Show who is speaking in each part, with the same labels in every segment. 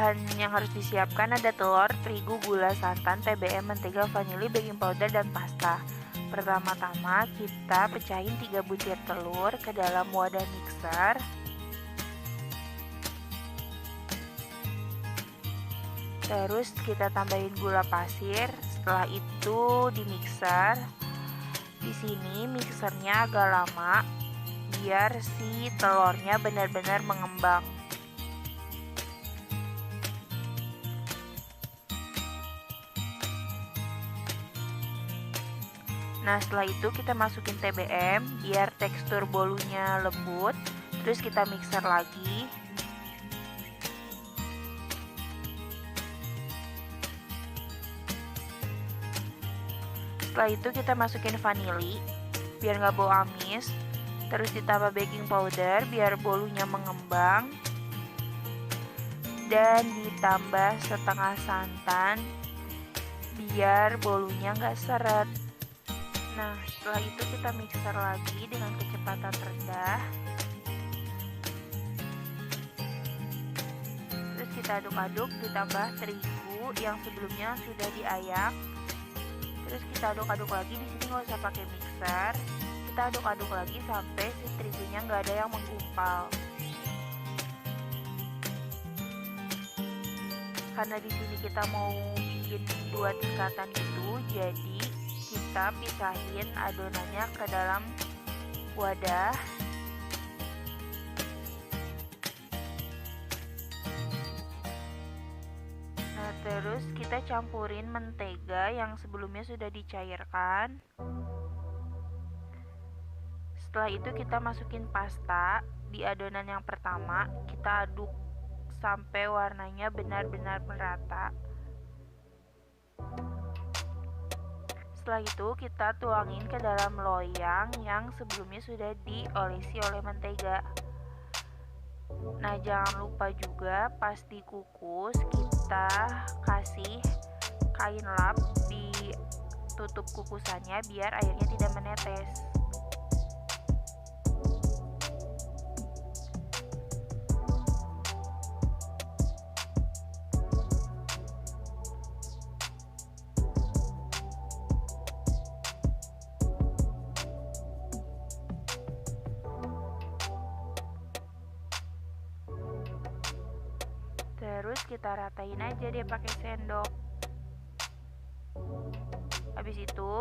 Speaker 1: bahan yang harus disiapkan ada telur, terigu, gula, santan, TBM, mentega, vanili, baking powder, dan pasta. Pertama-tama kita pecahin 3 butir telur ke dalam wadah mixer. Terus kita tambahin gula pasir. Setelah itu di mixer. Di sini mixernya agak lama biar si telurnya benar-benar mengembang. Nah, setelah itu kita masukin TBM biar tekstur bolunya lembut. Terus kita mixer lagi. Setelah itu kita masukin vanili biar nggak bau amis. Terus ditambah baking powder biar bolunya mengembang. Dan ditambah setengah santan biar bolunya nggak seret. Nah, setelah itu kita mixer lagi dengan kecepatan rendah. Terus kita aduk-aduk, ditambah terigu yang sebelumnya sudah diayak. Terus kita aduk-aduk lagi. Di sini nggak usah pakai mixer. Kita aduk-aduk lagi sampai si terigunya nggak ada yang menggumpal. Karena di sini kita mau bikin 2 tingkatan itu, jadi kita pisahin adonannya ke dalam wadah. Nah, terus kita campurin mentega yang sebelumnya sudah dicairkan. Setelah itu kita masukin pasta di adonan yang pertama. Kita aduk sampai warnanya benar-benar merata. Setelah itu kita tuangin ke dalam loyang yang sebelumnya sudah diolesi oleh mentega. Nah, jangan lupa juga pas dikukus kita kasih kain lap di tutup kukusannya biar airnya tidak menetes. Terus kita ratain aja deh pakai sendok. Habis itu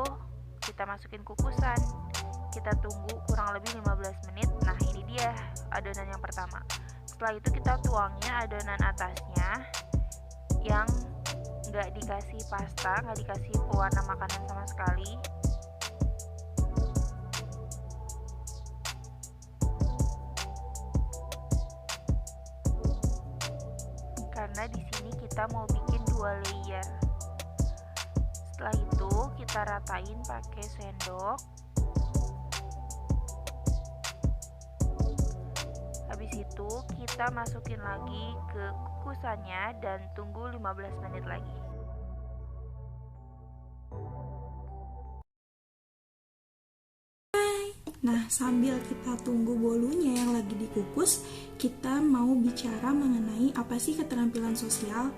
Speaker 1: kita masukin kukusan. Kita tunggu kurang lebih 15 menit. Nah, ini dia adonan yang pertama. Setelah itu kita tuangnya adonan atasnya yang nggak dikasih pasta, nggak dikasih pewarna makanan sama sekali. Karena di sini kita mau bikin 2 layer. Setelah itu kita ratain pakai sendok. Habis itu kita masukin lagi ke kukusannya dan tunggu 15 menit lagi.
Speaker 2: Nah, sambil kita tunggu bolunya yang lagi dikukus, kita mau bicara mengenai apa sih keterampilan sosial.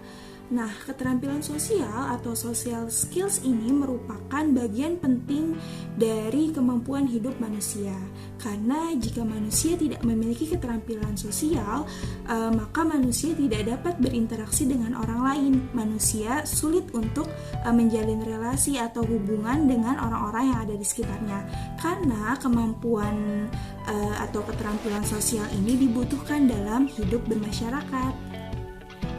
Speaker 2: Nah, keterampilan sosial atau social skills ini merupakan bagian penting dari kemampuan hidup manusia. Karena jika manusia tidak memiliki keterampilan sosial, maka manusia tidak dapat berinteraksi dengan orang lain. Manusia sulit untuk menjalin relasi atau hubungan dengan orang-orang yang ada di sekitarnya. Karena kemampuan atau keterampilan sosial ini dibutuhkan dalam hidup bermasyarakat.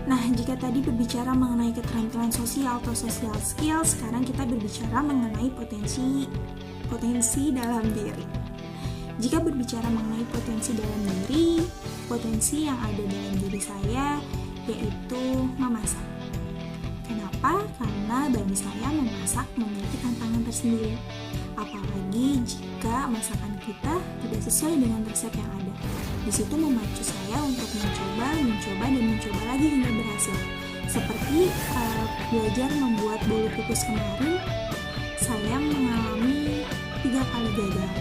Speaker 2: Nah, jika tadi berbicara mengenai keterampilan sosial atau social skills, sekarang kita berbicara mengenai potensi dalam diri. Jika berbicara mengenai potensi dalam diri, potensi yang ada dalam diri saya yaitu memasak. Kenapa? Karena bagi saya memasak memiliki tantangan tersendiri. Apalagi jika masakan kita tidak sesuai dengan resep yang ada. Di situ memacu saya untuk mencoba lagi hingga berhasil. Seperti belajar membuat bolu kukus kemarin, saya mengalami 3 kali gagal.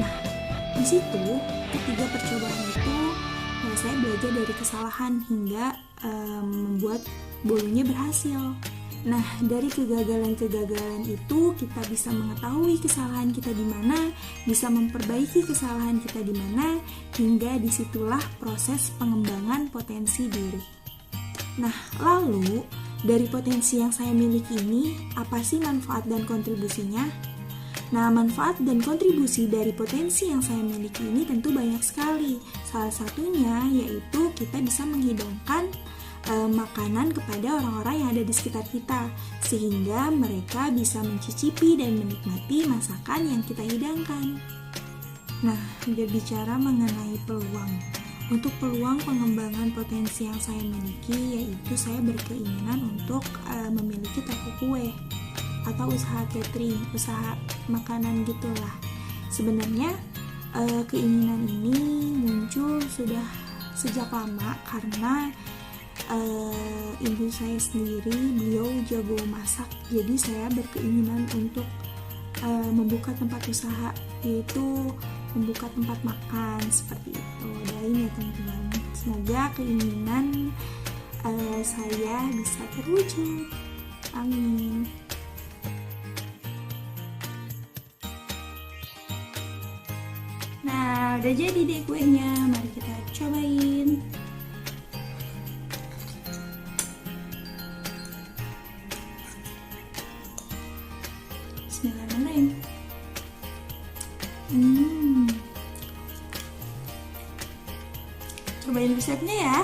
Speaker 2: Nah, di situ ketiga percobaan itu saya belajar dari kesalahan hingga membuat bolunya berhasil. Nah, dari kegagalan-kegagalan itu kita bisa mengetahui kesalahan kita di mana, bisa memperbaiki kesalahan kita di mana, hingga disitulah proses pengembangan potensi diri. Nah, lalu dari potensi yang saya miliki ini, apa sih manfaat dan kontribusinya? Nah, manfaat dan kontribusi dari potensi yang saya miliki ini tentu banyak sekali. Salah satunya yaitu kita bisa menghidangkan makanan kepada orang-orang yang ada di sekitar kita, sehingga mereka bisa mencicipi dan menikmati masakan yang kita hidangkan. Nah, berbicara mengenai peluang. Untuk peluang pengembangan potensi yang saya miliki, yaitu saya berkeinginan untuk memiliki toko kue atau usaha catering, usaha makanan gitulah. Sebenarnya keinginan ini muncul sudah sejak lama karena ibu saya sendiri, beliau jago masak, jadi saya berkeinginan untuk membuka tempat usaha, yaitu membuka tempat makan seperti itu. Doain ya teman-teman, semoga keinginan saya bisa terwujud, amin. Nah, udah jadi deh kuenya, mari kita cobain. Bismillahirrahmanirrahim. Cobain resepnya ya.